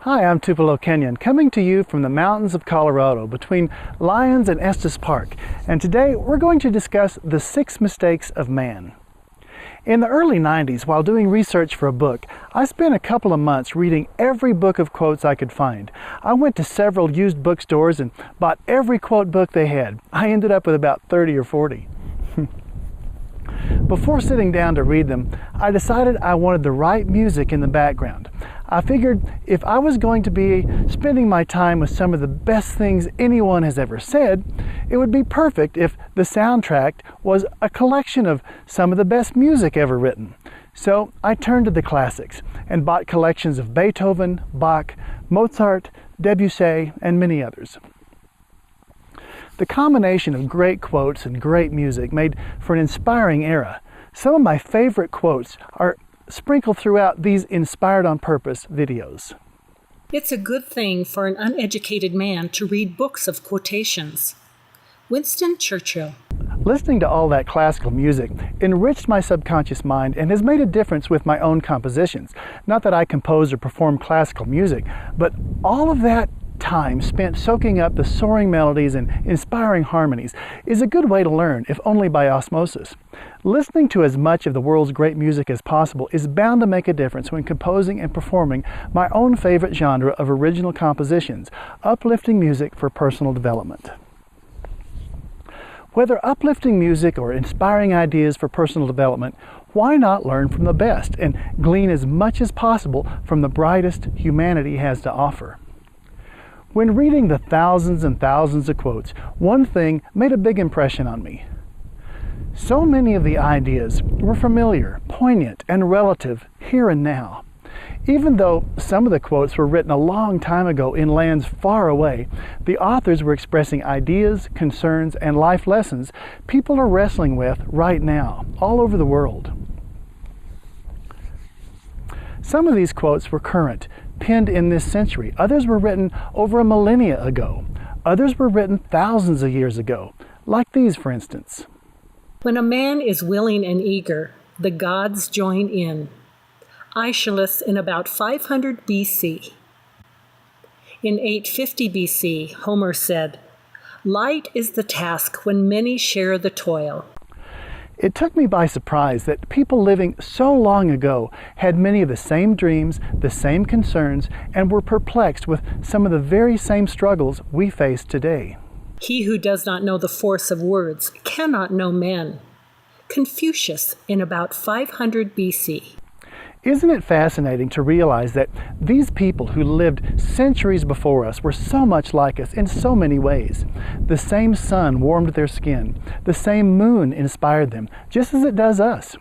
Hi, I'm Tupelo Kenyon, coming to you from the mountains of Colorado between Lyons and Estes Park, and today we're going to discuss the 6 mistakes of man. In the early 90s, while doing research for a book, I spent a couple of months reading every book of quotes I could find. I went to several used bookstores and bought every quote book they had. I ended up with about 30 or 40. Before sitting down to read them, I decided I wanted the right music in the background. I figured if I was going to be spending my time with some of the best things anyone has ever said, it would be perfect if the soundtrack was a collection of some of the best music ever written. So I turned to the classics and bought collections of Beethoven, Bach, Mozart, Debussy, and many others. The combination of great quotes and great music made for an inspiring era. Some of my favorite quotes are sprinkled throughout these Inspired on Purpose videos. It's a good thing for an uneducated man to read books of quotations. Winston Churchill. Listening to all that classical music enriched my subconscious mind and has made a difference with my own compositions. Not that I compose or perform classical music, but all of that time spent soaking up the soaring melodies and inspiring harmonies is a good way to learn, if only by osmosis. Listening to as much of the world's great music as possible is bound to make a difference when composing and performing my own favorite genre of original compositions, uplifting music for personal development. Whether uplifting music or inspiring ideas for personal development, why not learn from the best and glean as much as possible from the brightest humanity has to offer? When reading the thousands and thousands of quotes, one thing made a big impression on me. So many of the ideas were familiar, poignant, and relative here and now. Even though some of the quotes were written a long time ago in lands far away, the authors were expressing ideas, concerns, and life lessons people are wrestling with right now, all over the world. Some of these quotes were current, penned in this century. Others were written over a millennia ago. Others were written thousands of years ago, like these, for instance. When a man is willing and eager, the gods join in. Aeschylus in about 500 BC. In 850 BC, Homer said, "Light is the task when many share the toil." It took me by surprise that people living so long ago had many of the same dreams, the same concerns, and were perplexed with some of the very same struggles we face today. He who does not know the force of words cannot know men. Confucius in about 500 BC. Isn't it fascinating to realize that these people who lived centuries before us were so much like us in so many ways? The same sun warmed their skin. The same moon inspired them, just as it does us.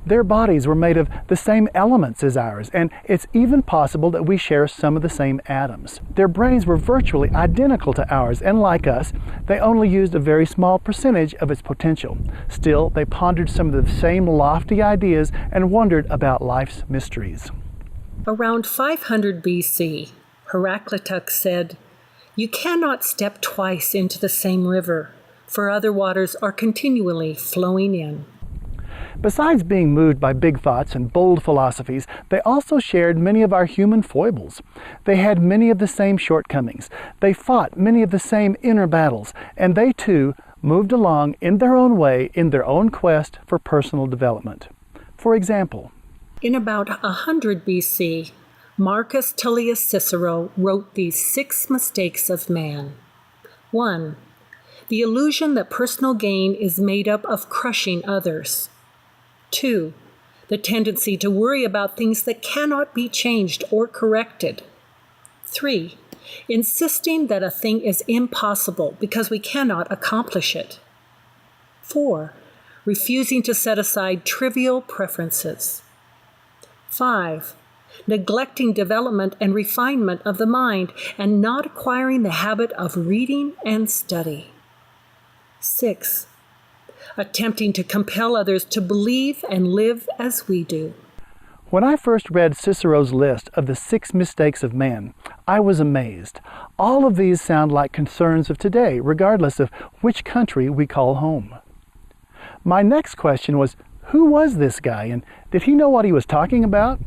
Their bodies were made of the same elements as ours, and it's even possible that we share some of the same atoms. Their brains were virtually identical to ours, and like us, they only used a very small percentage of its potential. Still, they pondered some of the same lofty ideas and wondered about life's mysteries. Around 500 BC, Heraclitus said, "You cannot step twice into the same river, for other waters are continually flowing in." Besides being moved by big thoughts and bold philosophies, they also shared many of our human foibles. They had many of the same shortcomings. They fought many of the same inner battles, and they too moved along in their own way in their own quest for personal development. For example, in about 100 BC, Marcus Tullius Cicero wrote these 6 mistakes of man. 1. The illusion that personal gain is made up of crushing others. 2. The tendency to worry about things that cannot be changed or corrected. 3. Insisting that a thing is impossible because we cannot accomplish it. 4. Refusing to set aside trivial preferences. 5. Neglecting development and refinement of the mind and not acquiring the habit of reading and study. 6. Attempting to compel others to believe and live as we do. When I first read Cicero's list of the 6 mistakes of man, I was amazed. All of these sound like concerns of today, regardless of which country we call home. My next question was, who was this guy, and did he know what he was talking about?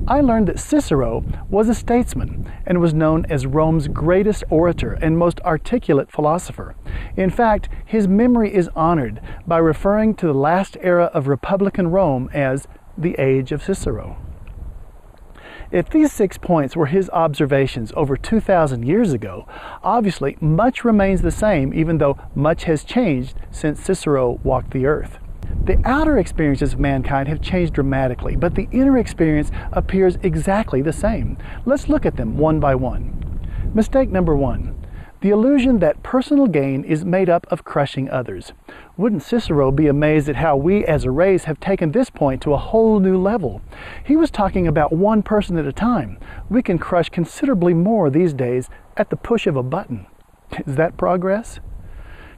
I learned that Cicero was a statesman and was known as Rome's greatest orator and most articulate philosopher. In fact, his memory is honored by referring to the last era of Republican Rome as the Age of Cicero. If these 6 points were his observations over 2,000 years ago, obviously much remains the same, even though much has changed since Cicero walked the earth. The outer experiences of mankind have changed dramatically, but the inner experience appears exactly the same. Let's look at them one by one. Mistake number 1. The illusion that personal gain is made up of crushing others. Wouldn't Cicero be amazed at how we as a race have taken this point to a whole new level? He was talking about one person at a time. We can crush considerably more these days at the push of a button. Is that progress?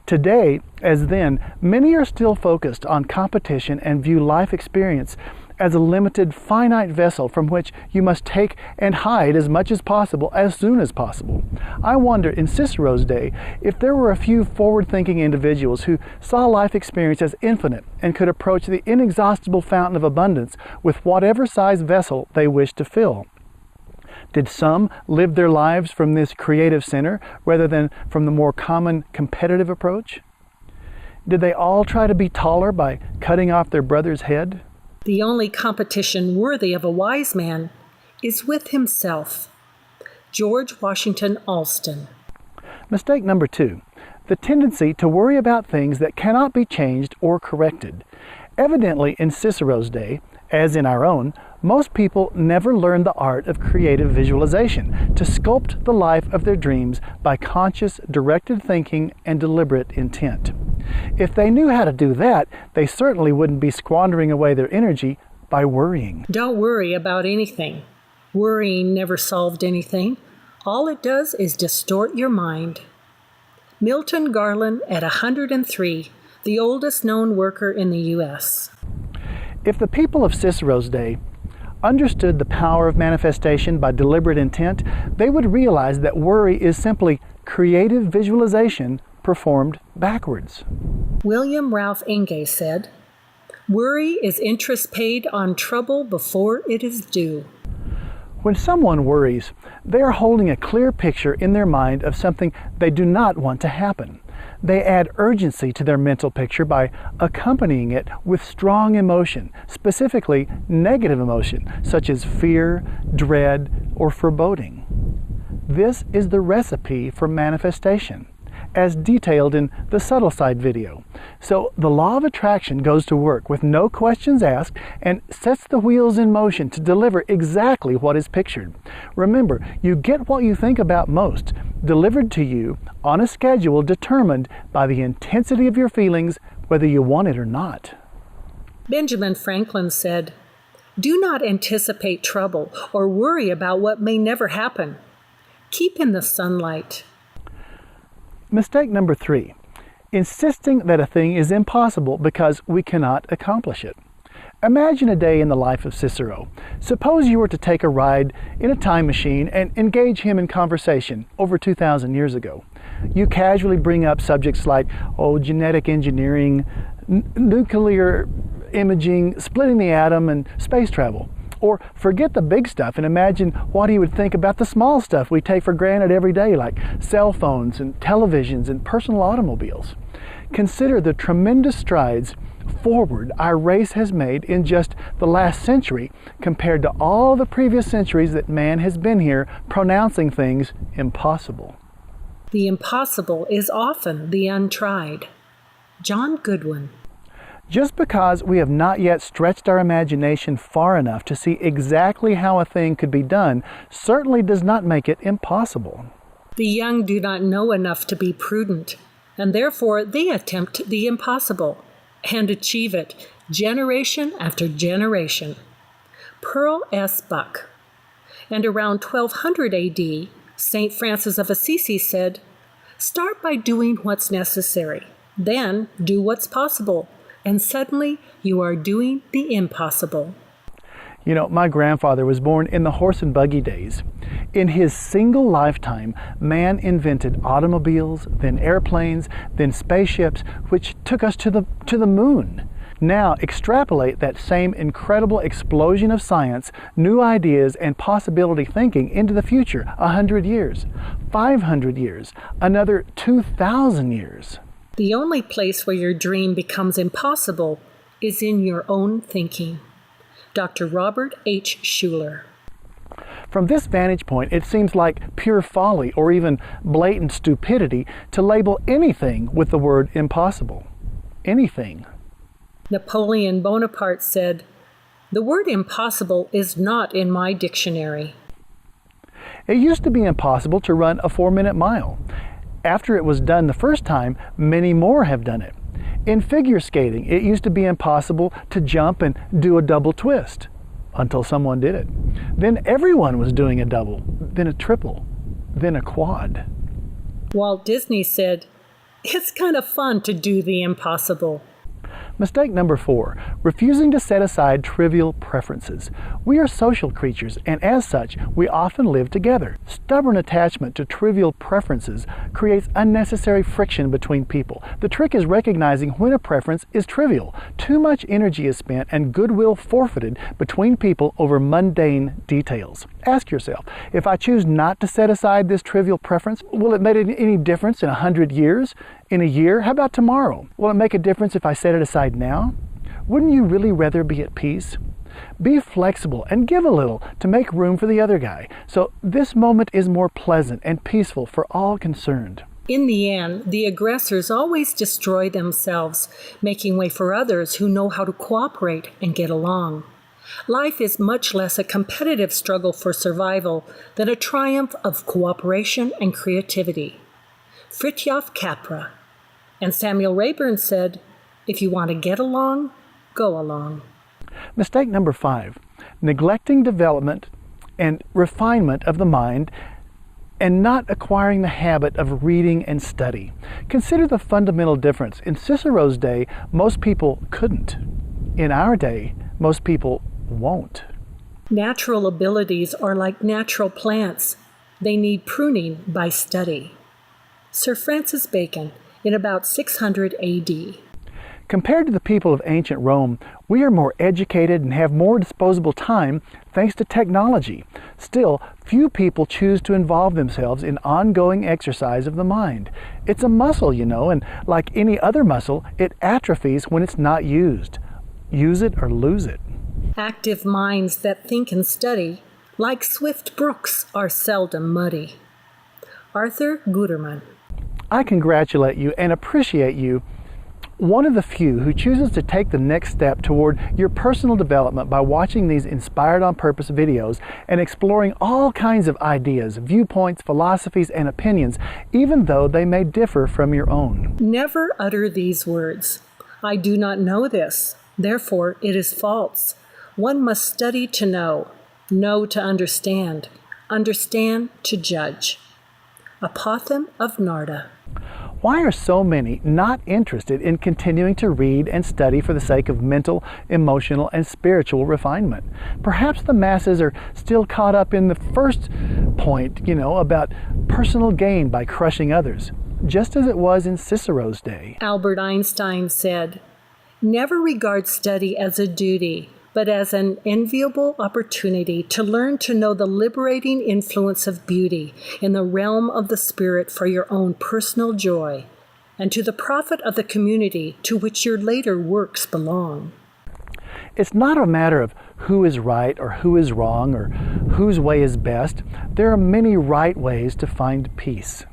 Today, as then, many are still focused on competition and view life experience as a limited, finite vessel from which you must take and hide as much as possible, as soon as possible. I wonder, in Cicero's day, if there were a few forward-thinking individuals who saw life experience as infinite and could approach the inexhaustible fountain of abundance with whatever size vessel they wished to fill. Did some live their lives from this creative center rather than from the more common competitive approach? Did they all try to be taller by cutting off their brother's head? The only competition worthy of a wise man is with himself. George Washington Alston. Mistake number 2. The tendency to worry about things that cannot be changed or corrected. Evidently, in Cicero's day, as in our own, most people never learned the art of creative visualization, to sculpt the life of their dreams by conscious, directed thinking and deliberate intent. If they knew how to do that, they certainly wouldn't be squandering away their energy by worrying. Don't worry about anything. Worrying never solved anything. All it does is distort your mind. Milton Garland at 103, the oldest known worker in the U.S. If the people of Cicero's day understood the power of manifestation by deliberate intent, they would realize that worry is simply creative visualization performed backwards. William Ralph Inge said, "Worry is interest paid on trouble before it is due." When someone worries, they are holding a clear picture in their mind of something they do not want to happen. They add urgency to their mental picture by accompanying it with strong emotion, specifically negative emotion, such as fear, dread, or foreboding. This is the recipe for manifestation, as detailed in the Subtle Side video. So the law of attraction goes to work with no questions asked and sets the wheels in motion to deliver exactly what is pictured. Remember, you get what you think about most, delivered to you on a schedule determined by the intensity of your feelings, whether you want it or not. Benjamin Franklin said, "Do not anticipate trouble or worry about what may never happen. Keep in the sunlight." Mistake number 3. Insisting that a thing is impossible because we cannot accomplish it. Imagine a day in the life of Cicero. Suppose you were to take a ride in a time machine and engage him in conversation over 2,000 years ago. You casually bring up subjects like, genetic engineering, nuclear imaging, splitting the atom, and space travel. Or forget the big stuff and imagine what he would think about the small stuff we take for granted every day, like cell phones and televisions and personal automobiles. Consider the tremendous strides forward our race has made in just the last century compared to all the previous centuries that man has been here pronouncing things impossible. The impossible is often the untried. John Goodwin. Just because we have not yet stretched our imagination far enough to see exactly how a thing could be done certainly does not make it impossible. The young do not know enough to be prudent, and therefore they attempt the impossible and achieve it generation after generation. Pearl S. Buck. And around 1200 A.D., St. Francis of Assisi said, "Start by doing what's necessary, then do what's possible, and suddenly you are doing the impossible." You know, my grandfather was born in the horse and buggy days. In his single lifetime, man invented automobiles, then airplanes, then spaceships, which took us to the moon. Now extrapolate that same incredible explosion of science, new ideas, and possibility thinking into the future, 100 years, 500 years, another 2,000 years. The only place where your dream becomes impossible is in your own thinking. Dr. Robert H. Schuller. From this vantage point, it seems like pure folly or even blatant stupidity to label anything with the word impossible. Anything. Napoleon Bonaparte said, "The word impossible is not in my dictionary." It used to be impossible to run a 4-minute mile. After it was done the first time, many more have done it. In figure skating, it used to be impossible to jump and do a double twist until someone did it. Then everyone was doing a double, then a triple, then a quad. Walt Disney said, "It's kind of fun to do the impossible." Mistake number 4, refusing to set aside trivial preferences. We are social creatures, and as such, we often live together. Stubborn attachment to trivial preferences creates unnecessary friction between people. The trick is recognizing when a preference is trivial. Too much energy is spent and goodwill forfeited between people over mundane details. Ask yourself, if I choose not to set aside this trivial preference, will it make any difference in 100 years? In a year? How about tomorrow? Will it make a difference if I set it aside now? Wouldn't you really rather be at peace? Be flexible and give a little to make room for the other guy, so this moment is more pleasant and peaceful for all concerned. In the end, the aggressors always destroy themselves, making way for others who know how to cooperate and get along. Life is much less a competitive struggle for survival than a triumph of cooperation and creativity. Fritjof Capra. And Samuel Rayburn said, "If you want to get along, go along." Mistake number 5, neglecting development and refinement of the mind and not acquiring the habit of reading and study. Consider the fundamental difference. In Cicero's day, most people couldn't. In our day, most people won't. Natural abilities are like natural plants. They need pruning by study. Sir Francis Bacon, in about 600 AD. Compared to the people of ancient Rome, we are more educated and have more disposable time thanks to technology. Still, few people choose to involve themselves in ongoing exercise of the mind. It's a muscle, and like any other muscle, it atrophies when it's not used. Use it or lose it. Active minds that think and study, like swift brooks, are seldom muddy. Arthur Guterman. I congratulate you and appreciate you, one of the few who chooses to take the next step toward your personal development by watching these Inspired on Purpose videos and exploring all kinds of ideas, viewpoints, philosophies, and opinions, even though they may differ from your own. Never utter these words. "I do not know this, therefore it is false." One must study to know to understand to judge. Apothegm of Narda. Why are so many not interested in continuing to read and study for the sake of mental, emotional, and spiritual refinement? Perhaps the masses are still caught up in the first point, about personal gain by crushing others, just as it was in Cicero's day. Albert Einstein said, "Never regard study as a duty, but as an enviable opportunity to learn to know the liberating influence of beauty in the realm of the spirit for your own personal joy, and to the profit of the community to which your later works belong." It's not a matter of who is right or who is wrong or whose way is best. There are many right ways to find peace.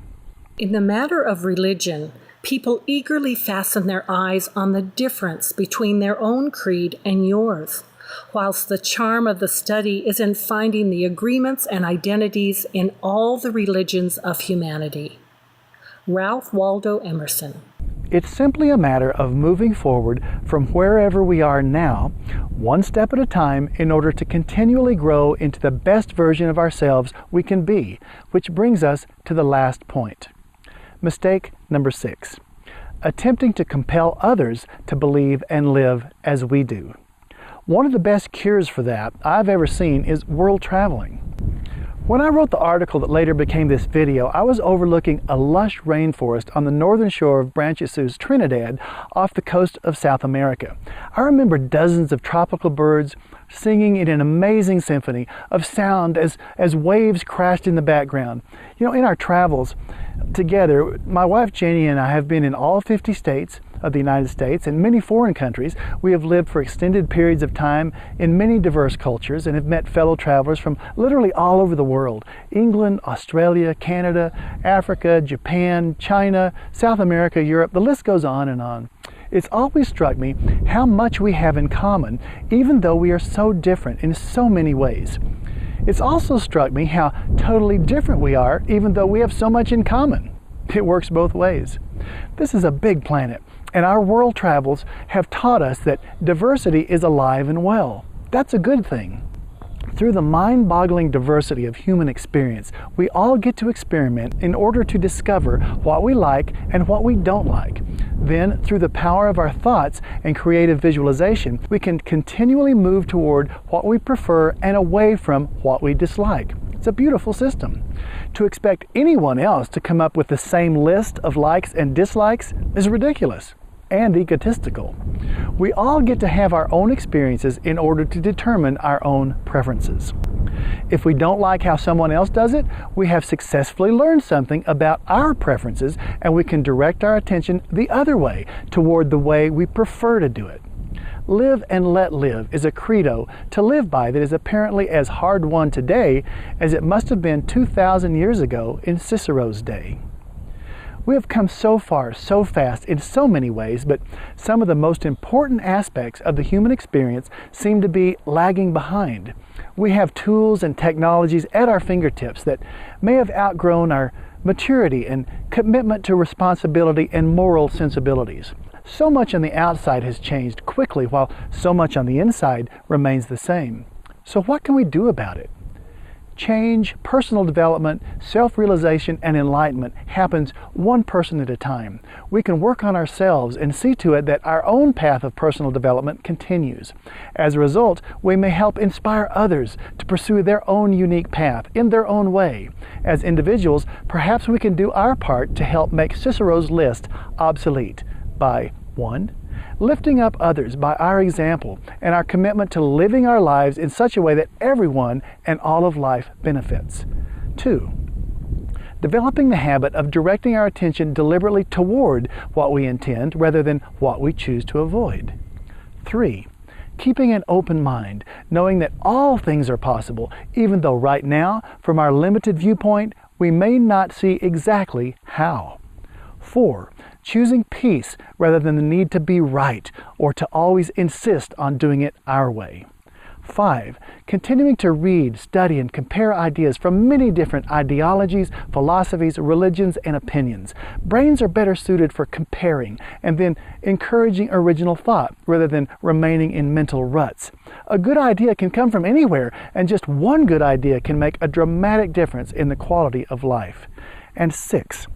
In the matter of religion, people eagerly fasten their eyes on the difference between their own creed and yours, whilst the charm of the study is in finding the agreements and identities in all the religions of humanity. Ralph Waldo Emerson. It's simply a matter of moving forward from wherever we are now, one step at a time, in order to continually grow into the best version of ourselves we can be, which brings us to the last point. Mistake number 6, attempting to compel others to believe and live as we do. One of the best cures for that I've ever seen is world traveling. When I wrote the article that later became this video, I was overlooking a lush rainforest on the northern shore of Branchesous, Trinidad, off the coast of South America. I remember dozens of tropical birds singing in an amazing symphony of sound as waves crashed in the background. You know, in our travels together, my wife Jenny and I have been in all 50 states of the United States and many foreign countries. We have lived for extended periods of time in many diverse cultures and have met fellow travelers from literally all over the world: England, Australia, Canada, Africa, Japan, China, South America, Europe. The list goes on and on. It's always struck me how much we have in common, even though we are so different in so many ways. It's also struck me how totally different we are, even though we have so much in common. It works both ways. This is a big planet, and our world travels have taught us that diversity is alive and well. That's a good thing. Through the mind-boggling diversity of human experience, we all get to experiment in order to discover what we like and what we don't like. Then, through the power of our thoughts and creative visualization, we can continually move toward what we prefer and away from what we dislike. It's a beautiful system. To expect anyone else to come up with the same list of likes and dislikes is ridiculous and egotistical. We all get to have our own experiences in order to determine our own preferences. If we don't like how someone else does it, we have successfully learned something about our preferences, and we can direct our attention the other way, toward the way we prefer to do it. Live and let live is a credo to live by that is apparently as hard won today as it must have been 2,000 years ago in Cicero's day. We have come so far, so fast in so many ways, but some of the most important aspects of the human experience seem to be lagging behind. We have tools and technologies at our fingertips that may have outgrown our maturity and commitment to responsibility and moral sensibilities. So much on the outside has changed quickly, while so much on the inside remains the same. So what can we do about it? Change, personal development, self-realization, and enlightenment happens one person at a time. We can work on ourselves and see to it that our own path of personal development continues. As a result, we may help inspire others to pursue their own unique path in their own way. As individuals, perhaps we can do our part to help make Cicero's list obsolete by 1. Lifting up others by our example and our commitment to living our lives in such a way that everyone and all of life benefits. 2. Developing the habit of directing our attention deliberately toward what we intend rather than what we choose to avoid. 3. Keeping an open mind, knowing that all things are possible, even though right now, from our limited viewpoint, we may not see exactly how. 4. Choosing peace rather than the need to be right or to always insist on doing it our way. 5. Continuing to read, study, and compare ideas from many different ideologies, philosophies, religions, and opinions. Brains are better suited for comparing and then encouraging original thought rather than remaining in mental ruts. A good idea can come from anywhere, and just one good idea can make a dramatic difference in the quality of life. And 6.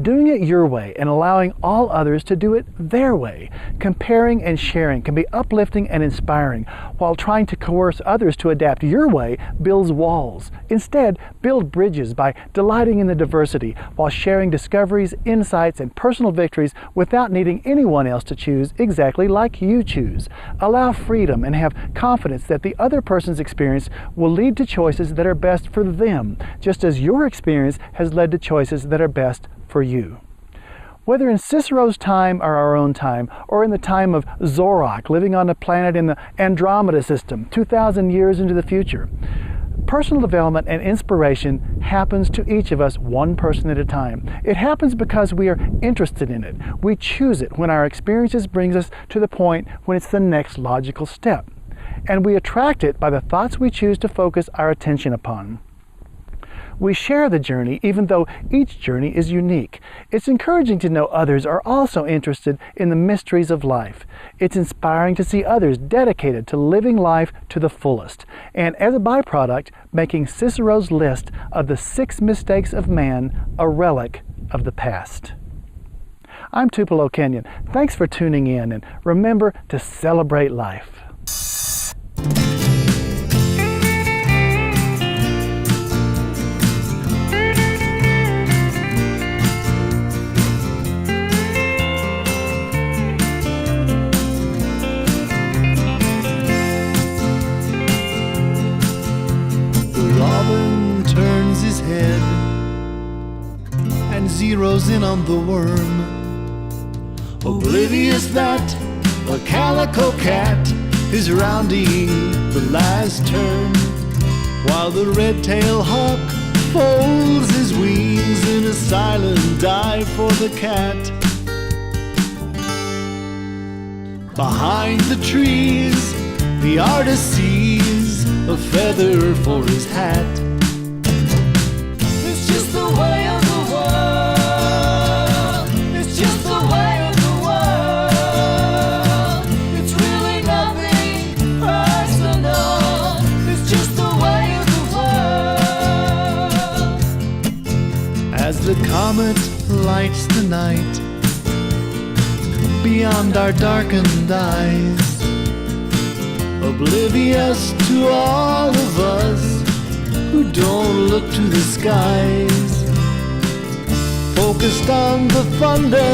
Doing it your way and allowing all others to do it their way. Comparing and sharing can be uplifting and inspiring, while trying to coerce others to adapt your way builds walls. Instead, build bridges by delighting in the diversity while sharing discoveries, insights, and personal victories without needing anyone else to choose exactly like you choose. Allow freedom and have confidence that the other person's experience will lead to choices that are best for them, just as your experience has led to choices that are best for you. Whether in Cicero's time or our own time, or in the time of Zorok living on a planet in the Andromeda system 2,000 years into the future, personal development and inspiration happens to each of us one person at a time. It happens because we are interested in it. We choose it when our experiences brings us to the point when it's the next logical step. And we attract it by the thoughts we choose to focus our attention upon. We share the journey even though each journey is unique. It's encouraging to know others are also interested in the mysteries of life. It's inspiring to see others dedicated to living life to the fullest, and as a byproduct, making Cicero's list of the 6 mistakes of man a relic of the past. I'm Tupelo Kenyon. Thanks for tuning in, and remember to celebrate life. zeroes in on the worm, oblivious that a calico cat is rounding the last turn, while the red-tailed hawk folds his wings in a silent dive for the cat. Behind the trees, the artist sees a feather for his hat. It's just the way of the world. It's just the way of the world. It's really nothing personal. It's just the way of the world. As the comet lights the night beyond our darkened eyes, oblivious to all of us who don't look to the skies, focused on the thunder,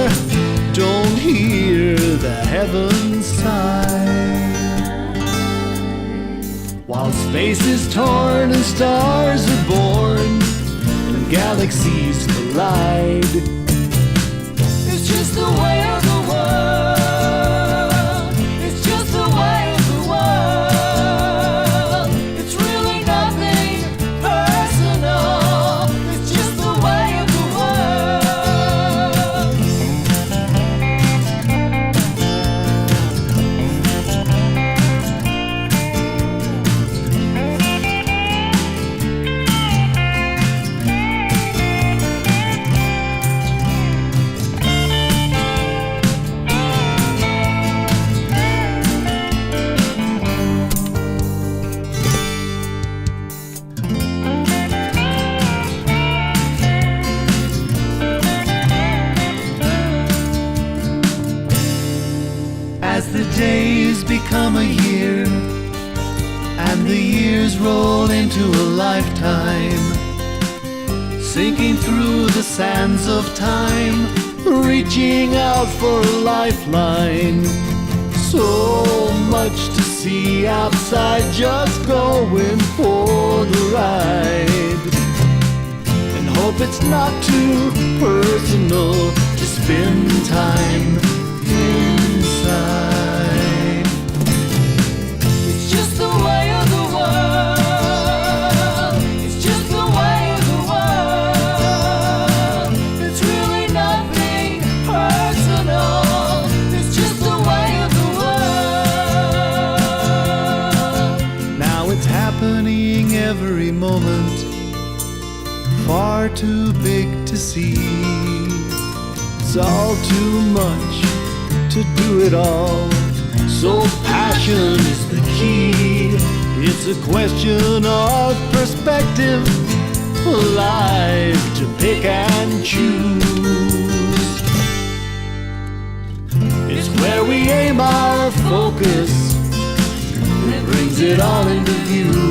don't hear the heavens sigh. While space is torn and stars are born and galaxies collide, it's just the way of the world. It's just the way of the world. It's really nothing personal. It's just the way of the As the days become a year and the years roll into a lifetime, sinking through the sands of time, reaching out for a lifeline. So much to see outside, just going for the ride, and hope it's not too personal to spend time inside. It's just the way of the world. It's just the way of the world. It's really nothing personal. It's just the way of the world. Now it's happening every moment, far too big to see. It's all too much to do it all, so passion is the key. It's a question of perspective, life to pick and choose. It's where we aim our focus, it brings it all into view.